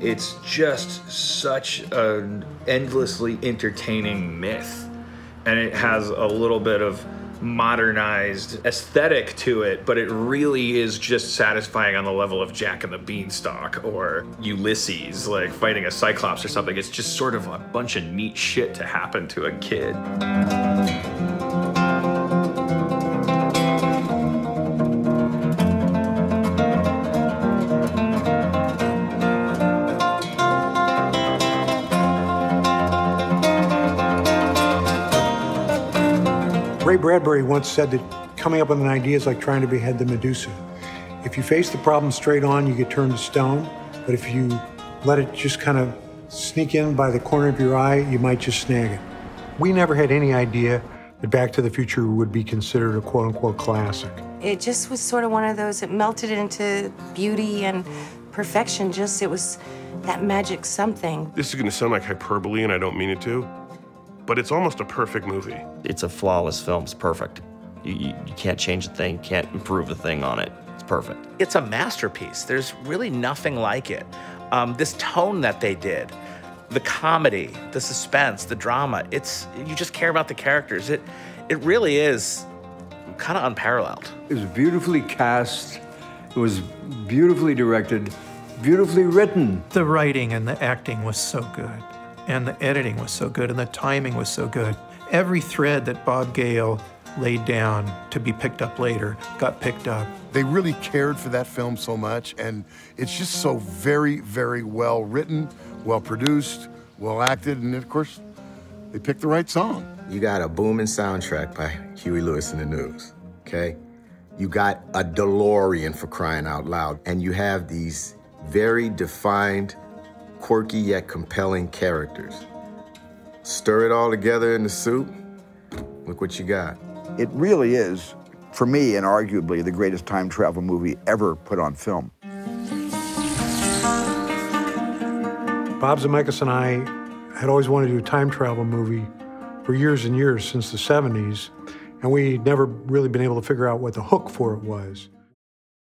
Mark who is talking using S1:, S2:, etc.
S1: It's just such an endlessly entertaining myth. And it has a little bit of modernized aesthetic to it, but it really is just satisfying on the level of Jack and the Beanstalk or Ulysses, like fighting a Cyclops or something. It's just sort of a bunch of neat shit to happen to a kid.
S2: Ray Bradbury once said that coming up with an idea is like trying to behead the Medusa. If you face the problem straight on, you get turned to stone. But if you let it just kind of sneak in by the corner of your eye, you might just snag it. We never had any idea that Back to the Future would be considered a quote-unquote classic.
S3: It just was sort of one of those that melted into beauty and perfection. It was that magic something.
S4: This is going to sound like hyperbole, and I don't mean it to, but it's almost a perfect movie.
S5: It's a flawless film. It's perfect. You can't change a thing, can't improve a thing on it. It's perfect.
S6: It's a masterpiece. There's really nothing like it. This tone that they did, the comedy, the suspense, the drama, you just care about the characters. It really is kind of unparalleled.
S7: It was beautifully cast. It was beautifully directed, beautifully written.
S8: The writing and the acting was so good, and the editing was so good, and the timing was so good. Every thread that Bob Gale laid down to be picked up later got picked up.
S9: They really cared for that film so much, and it's just so very, very well written, well produced, well acted, and of course, they picked the right song.
S10: You got a booming soundtrack by Huey Lewis and the News, okay? You got a DeLorean, for crying out loud, and you have these very defined, quirky yet compelling characters. Stir it all together in the soup, look what you got.
S11: It really is, for me, and arguably the greatest time travel movie ever put on film.
S2: Bob Zemeckis and I had always wanted to do a time travel movie for years and years, since the 70s, and we'd never really been able to figure out what the hook for it was.